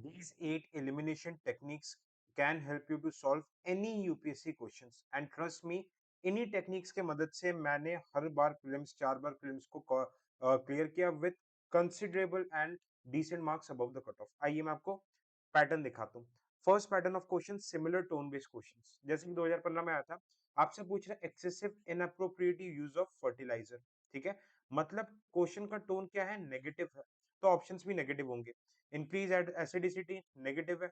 These 8 elimination techniques can help you to solve any UPSC questions and trust me, इन्हीं techniques के मदद से मैंने हर बार प्रीलिम्स 4 बार प्रीलिम्स को क्लियर किया with considerable and decent marks above the cut off. आइए मैं आपको पैटर्न दिखाता हूँ। First pattern of question similar tone based questions, जैसे कि 2015 में आया था। आपसे पूछ रहा है excessive inappropriate use of fertiliser, ठीक है। मतलब क्वेश्चन का टोन क्या है, नेगेटिव है, तो ऑप्शंस भी नेगेटिव होंगे। इंक्रीज एसिडिसिटी नेगेटिव है,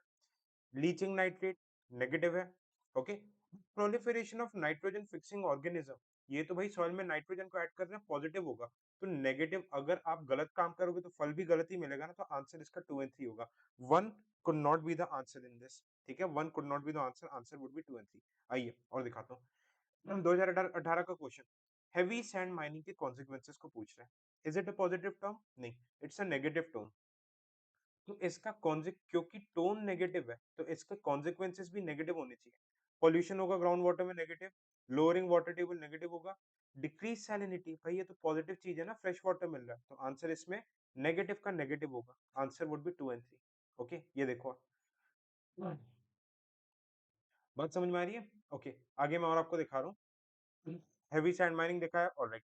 लीचिंग नाइट्रेट नेगेटिव है, okay. Proliferation of nitrogen fixing organism, ये तो भाई सॉइल में नाइट्रोजन को ऐड कर रहे हैं, पॉजिटिव होगा। तो नेगेटिव, अगर आप गलत काम करोगे तो फल भी गलत ही मिलेगा ना, तो आंसर इसका 2 एंड 3 होगा। One could not be the answer in this, ठीक है, one could not be the answer, answer would B 2 and 3। आइए और दिखाता हूँ। 2018 का क्वेश्चन, हेवी सैंड माइनिंग के कॉन्सिक्वेंसेस को पूछ रहा है। Is it a positive term? नहीं, इट्स अ नेगेटिव टर्म। तो इसका क्योंकि टोन नेगेटिव है तो इसके कॉन्सिक्वेंसेस भी नेगेटिव होने चाहिए। पॉल्यूशन होगा ग्राउंड वाटर में negative, lowering water table negative होगा, डिक्रीज सैलिनिटी, भाई ये तो पॉजिटिव चीज है ना, फ्रेश वाटर मिल रहा है, तो आंसर इसमें नेगेटिव का नेगेटिव होगा, answer would B 2 and 3। Okay, ये देखो बात समझ में आ रही है। ओके, आगे मैं और आपको दिखा रहा हूँ। हेवी सैंड माइनिंग देखा है, alright.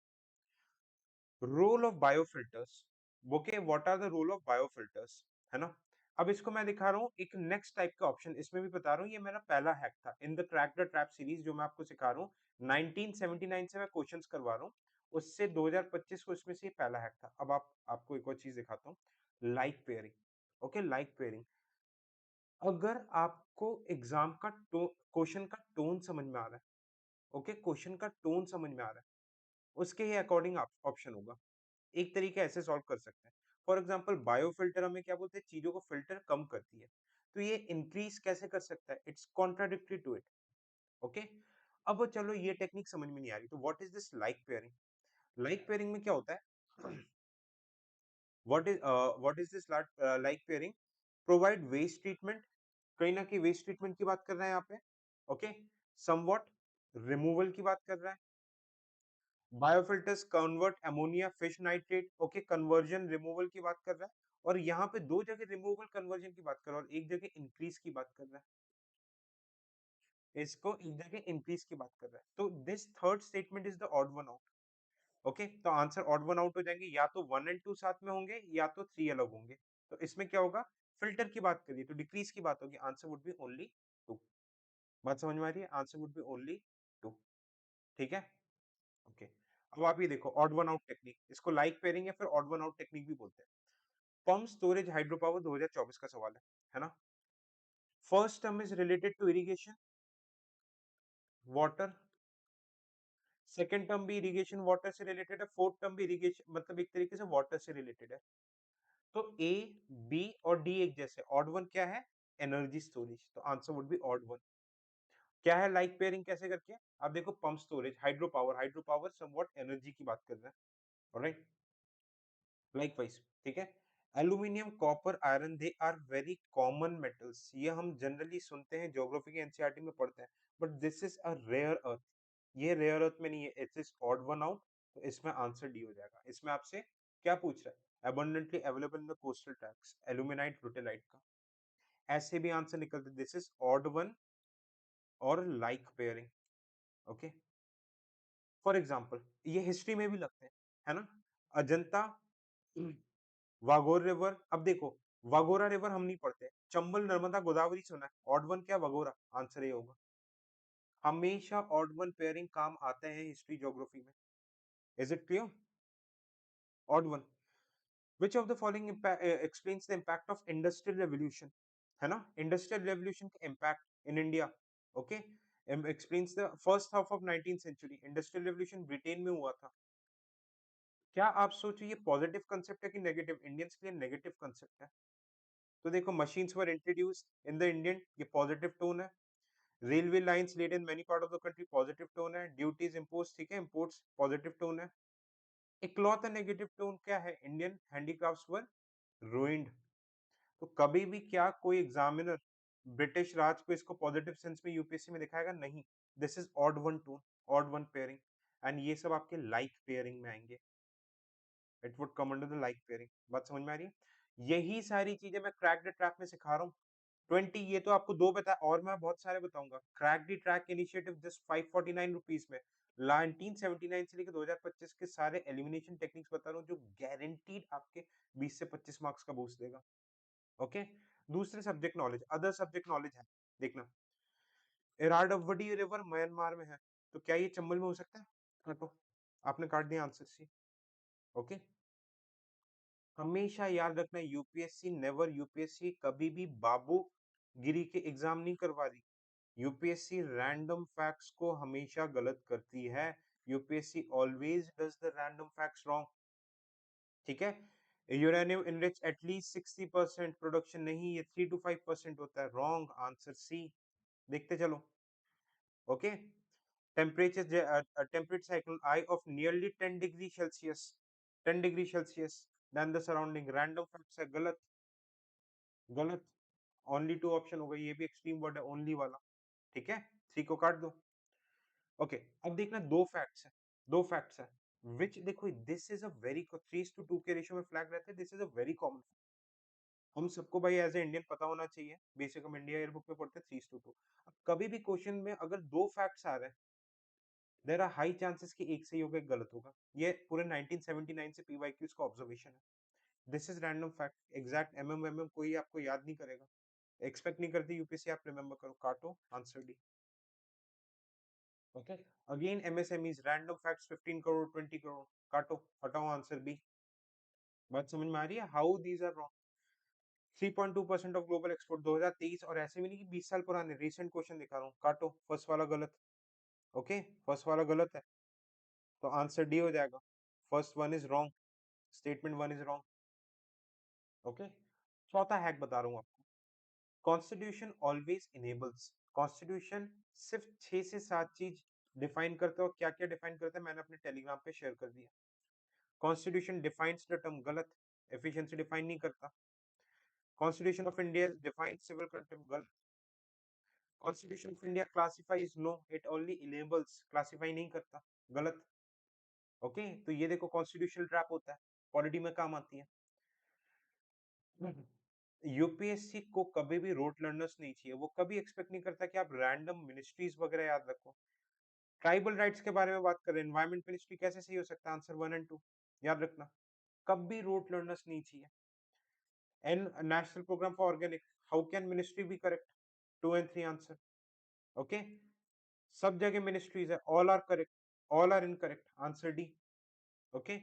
Role of biofilters, okay, what are the role of biofilters, है ना। अब इसको मैं दिखा रहा हूँ एक नेक्स्ट टाइप का ऑप्शन, इसमें भी बता रहा हूँ, ये मेरा पहला हैक था in the crack the trap series जो मैं आपको सिखा रहा हूँ। 1979 से मैं क्वेश्चंस करवा रहा हूँ, उससे 2025 को इसमें से ये पहला हैक था। अब आपको एक और चीज दिखाता हूँ, like pairing. Okay, like pairing, अगर आपको एग्जाम का क्वेश्चन का टोन समझ में आ रहा है, ओके, क्वेश्चन का टोन समझ में आ रहा है, उसके ही अकॉर्डिंग ऑप्शन होगा। एक तरीके ऐसे सॉल्व कर सकते हैं। फॉर एग्जाम्पल बायोफिल्टर हमें क्या बोलते हैं, चीजों को फिल्टर कम करती है, तो ये इंक्रीज कैसे कर सकता है, it's contradictory to it, okay. अब चलो ये टेक्निक समझ में नहीं आ रही, तो what is this like pairing. Like pairing में क्या होता है, what is this like pairing, provide waste treatment, कहीं ना कहीं वेस्ट ट्रीटमेंट की बात कर रहे हैं यहाँ पे, ओके। समवॉट रिमूवल की बात कर रहा है, biofilters convert ammonia fish nitrate, okay, conversion removal की बात कर रहा है। और यहाँ पे दो जगह रिमूवल कन्वर्जन की बात कर रहा है और एक जगह इंक्रीज की बात कर रहा है, इसको एक जगह इंक्रीज की बात कर रहा है, तो this third statement is the odd one out. Okay, तो आंसर ऑड वन आउट हो जाएंगे, या तो 1 एंड 2 साथ में होंगे या तो 3 अलग होंगे। तो इसमें क्या होगा, फिल्टर की बात करिए तो डिक्रीज की बात होगी, आंसर वुड बी ओनली 2। बात समझ में आ रही है, आंसर वुड बी ओनली 2, ठीक है। ओके, अब आप ये देखो ऑड वन आउट टेक्निक, इसको लाइक पेयरिंग या फिर ऑड वन आउट टेक्निक भी बोलते हैं। पंप स्टोरेज हाइड्रो पावर 2024 का सवाल है ना। First term is related to irrigation water, second term भी इरिगेशन वाटर से रिलेटेड है, फोर्थ टर्म भी इरिगेशन मतलब एक तरीके से वाटर से रिलेटेड है। तो ए, बी और डी एक जैसे, ऑड वन क्या है, एनर्जी स्टोरेज, तो answer would be odd one. क्या है लाइक पेयरिंग कैसे करके, आप देखो pump storage hydro power somewhat energy की बात कर रहे हैं, ऑलराइट, लाइकवाइज, ठीक है। Aluminium copper iron they are very common metals, ये हम जनरली सुनते हैं, ज्योग्राफी के एनसीईआरटी में पढ़ते हैं, but this is a rare earth, ये रेयर अर्थ में नहीं है, it's is odd one out, तो इसमें आंसर डी हो जाएगा। इसमें आपसे क्या पूछ रहा है, abundantly available in the coastal tracts, एल्यूमिनाइट रुटेलाइट का, ऐसे भी आंसर निकलते, दिस इज ऑड वन और like pairing, okay. For example ये हिस्ट्री में भी लगते हैं, है ना। अजंता वागोर रिवर, अब देखो वागोरा रिवर हम नहीं पढ़ते, चंबल नर्मदा गोदावरी सुना है, ऑड वन क्या, वगोरा, आंसर ये होगा। हमेशा ऑड वन पेयरिंग काम आते हैं हिस्ट्री ज्योग्राफी में, is it clear, odd one. Which of the following explains the impact of industrial revolution, है ना, इंडस्ट्रियल रेवोल्यूशन का impact in India, okay, explains the first half of 19th century, industrial revolution Britain में हुआ था। क्या आप सोचो ये पॉजिटिव कंसेप्ट है कि नेगेटिव, इंडियंस के लिए नेगेटिव कंसेप्ट है। तो देखो machines were introduced in the Indian, ये पॉजिटिव टोन है। Railway lines laid in many part of the country, positive tone है। ड्यूटीज इम्पोज, ठीक है, इम्पोर्ट्स, पॉजिटिव टोन है। इकलौता नेगेटिव टोन क्या है, इंडियन हैंडीक्राफ्ट्स वर रूइंड। तो कभी भी क्या कोई एग्जामिनर ब्रिटिश राज को इसको पॉजिटिव सेंस में यूपीएससी में दिखाएगा, नहीं, this is odd one tone, odd one pairing, and ये सब आपके लाइक पेयरिंग में आएंगे, it would come under the like pairing. बात समझ में आ रही है। यही सारी चीजें मैं क्रैक द ट्रैक में सिखा रहा हूँ। 20 ये तो आपको दो बता और मैं बहुत सारे बताऊंगा। Crack the track initiative just 549 rupees में 1979 से लेकर 2025 के सारे एलिमिनेशन टेक्निक्स बता रहा हूँ जो गारंटीड आपके 20 से 25 मार्क्स का बूस्ट देगा। ओके। दूसरे subject knowledge, other subject knowledge है, देखना। इरावदी रिवर म्यांमार में है, तो क्या ये चंबल में हो सकता है? काटो। आपने काट दिया आंसर सी। ओके। हमेशा याद रखना, यूपीएससी नेवर, यूपीएससी कभी भी बाबू गिरी के एग्जाम नहीं करवा रही। यूपीएससी रैंडम फैक्ट्स को हमेशा गलत करती है। UPSC always does the random facts wrong. ठीक है। यूरेनियम इनरिच एटलीस्ट 60% प्रोडक्शन नहीं, ये 3 to 5% होता है। Wrong answer C. देखते चलो। Okay. Temperature cycle I of nearly 10 degree Celsius, 10 degree Celsius than the surrounding, random facts है, गलत। गलत। ओनली टू ऑप्शन होगा, ये भी एक्सट्रीम वर्ड है, ओनली वाला। ठीक है, थ्री को काट दो। ओके। अब देखना दो फैक्ट्स है, दो फैक्ट्स है विच देखो, दिस इज अ वेरी 3:2 के रेशियो में फ्लैग रहते हैं, this is a very common. हम सबको भाई एज ए इंडियन पता होना चाहिए, बेसिक हम इंडिया ईयर बुक में पढ़ते हैं 3:2। अब कभी भी क्वेश्चन में अगर दो फैक्ट्स आ रहे हैं, देयर आर हाई चांसेस कि एक सही होगा एक गलत होगा। ये पूरे 1979 से पीवाईक्यूज का ऑब्जर्वेशन है। This is random fact, exact MM कोई आपको याद नहीं करेगा, एक्सपेक्ट नहीं करती यूपीएससी आप रिमेंबर करो। काटो answer D. Okay. Again MSMEs random facts 15 crore 20 crore, काटो, हटाओ आंसर बी। बात समझ में आ रही है? How these are wrong. 3.2% of global export 2023, और ऐसे भी नहीं कि 20 साल पुराने, रिसेंट क्वेश्चन दिखा रहा हूँ। काटो, फर्स्ट वाला गलत। ओके, फर्स्ट वाला गलत है, तो आंसर डी हो जाएगा। First one is wrong, statement one is wrong. Okay. चौथा हैक बता रहा हूँ आपको। कॉन्स्टिट्यूशन ऑलवेज इनेबल्स, कॉन्स्टिट्यूशन सिर्फ 6 से 7 चीज डिफाइन करता है, और क्या क्या डिफाइन करता है मैंने अपने टेलीग्राम पे शेयर कर दिया। कॉन्स्टिट्यूशन डिफाइंस द टर्म, गलत। एफिशिएंसी डिफाइन नहीं करता। Constitution of India defines civil contempt, गलत। Constitution of India classifies, no, it only enables, classify नहीं करता, गलत। ओके। तो ये देखो कॉन्स्टिट्यूशनल ट्रैप होता है, पॉलिटी में काम आती है। यूपीएससी को कभी भी रोट लर्नर्स नहीं चाहिए, वो कभी एक्सपेक्ट नहीं करता कि आप रैंडम मिनिस्ट्रीज वगैरह याद रखो। ट्राइबल राइट्स के बारे में बात करें, एनवायरमेंट मिनिस्ट्री कैसे सही हो सकता है? आंसर 1 and 2 याद रखना, कभी रोट लर्नर्स नहीं चाहिए। An national program for organic, how can ministry be correct? 2 and 3 answer. Okay. सब जगह मिनिस्ट्रीज है, all are correct, all are incorrect, answer D. Okay.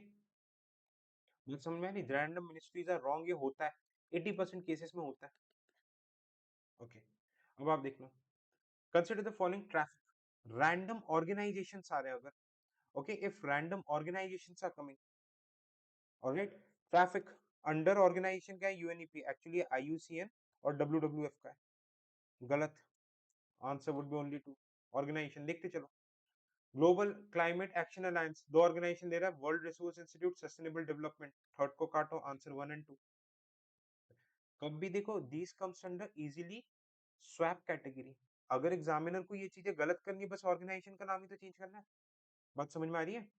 मुझे समझ में नहीं, रैंडम मिनिस्ट्रीज आर रॉन्ग, ये होता है 80% केसेस में होता है। ओके। अब आप देखना, consider the following traffic, random organisations आ रहे हैं अगर। Okay, if random organisations are coming, alright. Traffic under organisation क्या है? यूएनईपी, एक्चुअली आईयूसीएन और डब्ल्यूडब्ल्यूएफ का है, गलत। Answer would be only two, organisation. देखते चलो। ग्लोबल क्लाइमेट एक्शन अलायंस, दो ऑर्गेनाइजेशन दे रहा है, world resource institute, sustainable development, third को काटो, आंसर 1 and 2। कब भी देखो these comes under easily swap category. अगर एग्जामिनर को ये चीजें गलत करनी है, बस ऑर्गेनाइजेशन का नाम ही तो चेंज करना है। बात समझ में आ रही है?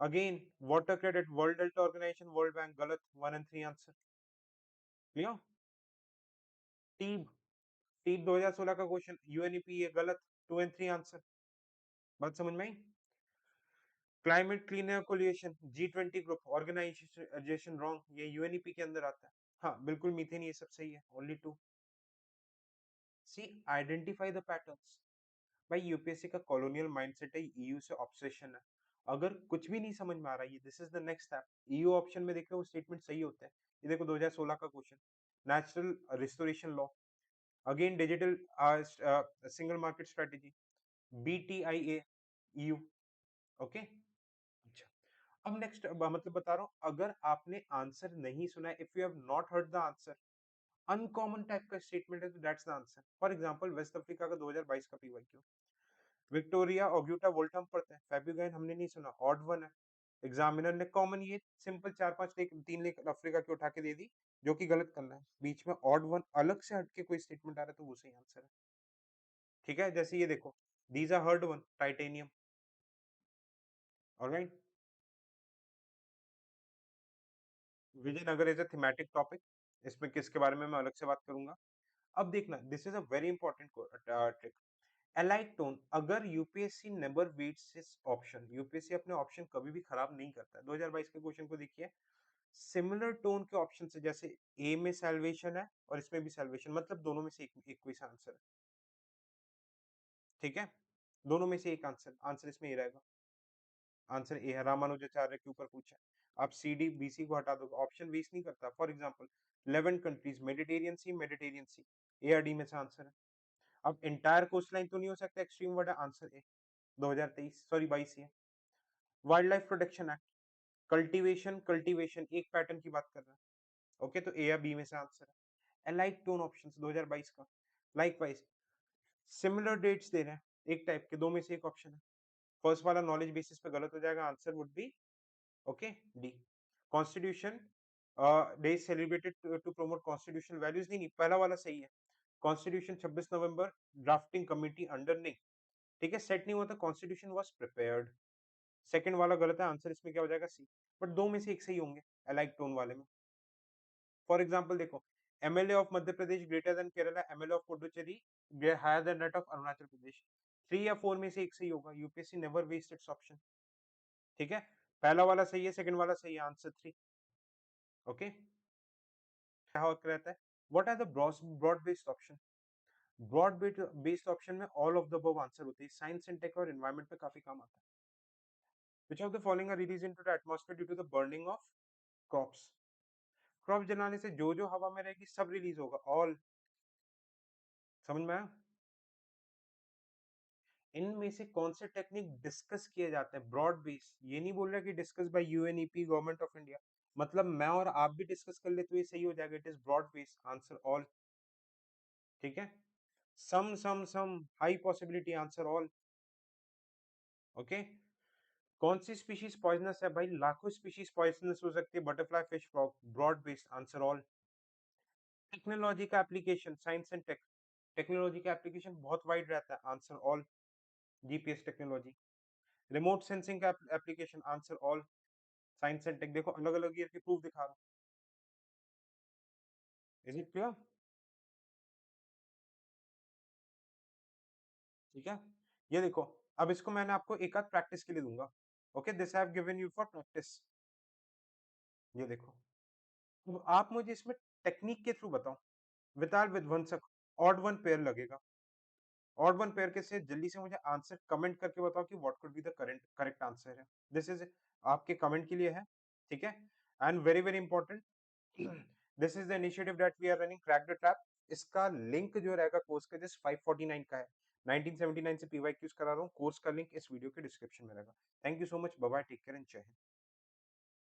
Again water credit, world health organisation, world bank, गलत। 1 and 3 answer. Clear? TEEB, TEEB 2016 का क्वेश्चन, यूएनईपी, ये गलत। 2 and 3 आंसर। बात समझ में आई? Climate cleaner coalition, G20 group organisation, wrong, ये यूएनईपी के अंदर आता है। हाँ बिल्कुल, मीथेन, ये सब सही है, only two. See, identify the patterns. भाई यूपीएससी का कॉलोनियल माइंडसेट है, ईयू से ऑब्सेशन है। अगर कुछ भी नहीं समझ में आ रहा है, ये this is the next step. EU option में देख रहे हो स्टेटमेंट सही होते हैं। ये देखो 2016 का question, natural restoration law, again digital single market strategy, BTIA, EU. Okay. अच्छा। अब नेक्स्ट मतलब बता रहा हूँ, अगर आपने आंसर नहीं सुना है, if you have not heard the answer, uncommon type का स्टेटमेंट है, तो that's the answer. For example West Africa का 2022 का पीवाईक्यू, विक्टोरिया ऑग्यूटा वोल्टा हम पढ़ते हैं, फेब्रिगाइन हमने नहीं सुना, ऑड वन है। एग्जामिनर ने कॉमन ये सिंपल 4-5 लेख 3 लेख अफ्रीका की उठा के दे दी, जो कि गलत करना है। बीच में ऑड वन अलग से हटके कोई स्टेटमेंट आ रहा है, तो वो सही आंसर है। ठीक है, जैसे ये देखो, these are heard one, titanium. Alright. Vijayanagar is a thematic topic, इसमें किसके बारे में मैं अलग से बात करूंगा। अब देखना, this is a very important trick. Alike tone, अगर UPSC never beats its option, UPSC अपने ऑप्शन कभी भी खराब नहीं करता है। 2022 के क्वेश्चन को देखिए, सिमिलर टोन के ऑप्शन से, जैसे ए में सैल्वेशन है और इसमें भी सैल्वेशन, मतलब दोनों में से एक कोई सा आंसर है, ठीक है, दोनों में से एक आंसर, आंसर इसमें ये रहेगा। आंसर ए है, रामानुजाचार्य के ऊपर पूछा है। आप सी डी बी सी को हटा दो, ऑप्शन वेस्ट नहीं करता। For example 11 countries, Mediterranean sea, A R D में से आंसर है। अब इंटायर कोस्ट लाइन तो नहीं हो सकता, एक्सट्रीम वर्ड है, आंसर ए 2023 सॉरी 22 है। Wild life protection act, cultivation, cultivation एक पैटर्न की बात कर रहा है, ओके, तो ए या बी में से आंसर है। एलाइक टोन ऑप्शंस 2022 का, लाइकवाइज सिमिलर डेट्स दे रहे हैं, एक टाइप के, दो में से एक ऑप्शन है। फर्स्ट वाला नॉलेज बेसिस पे गलत हो जाएगा, answer would be okay D. Constitution day celebrated to promote constitution values, नहीं पहला वाला सही है। Constitution 26 November, drafting committee under, नहीं, ठीक है, सेट नहीं हुआ था, कॉन्स्टिट्यूशन वाज प्रिपेयर्ड। सेकंड वाला गलत है, आंसर इसमें क्या हो जाएगा, सी। बट दो में से एक सही होंगे अलाइक टोन वाले में। फॉर एग्जांपल देखो, MLA of Madhya Pradesh greater than Kerala, MLA of Puducherry higher than that of Arunachal Pradesh. 3 या 4 में से एक सही होगा, UPSC never waste its option, ठीक है। पहला वाला सही है, सेकंड वाला सही है, आंसर 3, ओके। क्या रहता है, what are the broad based option. Broad based option में all of the above answer होते हैं, साइंस एंड टेक और एनवायरनमेंट पे काफी काम आता है। Which of the following are released into the atmosphere due to the burning of crops? Crop जलाने से जो जो हवा में रहेगी सब रिलीज होगा, ऑल। समझ में आया? इनमें से कौन से टेक्निक डिस्कस किए जाते हैं, ब्रॉड बेस, ये नहीं बोल रहा कि discuss by UNEP, government of India, मतलब मैं और आप भी डिस्कस कर ले तो ये सही हो जाएगा, it is broad base, answer all, ठीक है। Some high possibility, answer all, okay. कौन सी स्पीशीज पॉइजनस है, भाई लाखों स्पीशीज पॉइजनस हो सकती है, butterfly, fish, frog, broad based, answer all. Technology का application, science and tech, technology का एप्लीकेशन बहुत वाइड रहता है, answer all, GPS technology. Remote sensing का application, answer all, science and tech. देखो अलग अलग ईयर के प्रूफ दिखा रहा हूँ, इज इट क्लियर, ठीक है। ये देखो, अब इसको मैंने आपको एक आध प्रैक्टिस के लिए दूंगा, okay, this I have given you for practice. ये देखो, तो आप मुझे इसमें टेक्निक के थ्रू बताओ, विताल विध्वंसक, ऑड वन पेयर लगेगा, ऑड वन पेयर के से जल्दी से मुझे आंसर कमेंट करके बताओ कि what could be the current correct answer है। दिस इज आपके कमेंट के लिए है, ठीक है। And very very important, this is the initiative that we are running, crack the trap. इसका लिंक जो रहेगा कोर्स का, जिस 549 का है, 1979 से पीवाईक्यूज करा रहा हूँ, कोर्स का लिंक इस वीडियो के डिस्क्रिप्शन में रहेगा। Thank you so much, bye bye, take care and जय हिंद।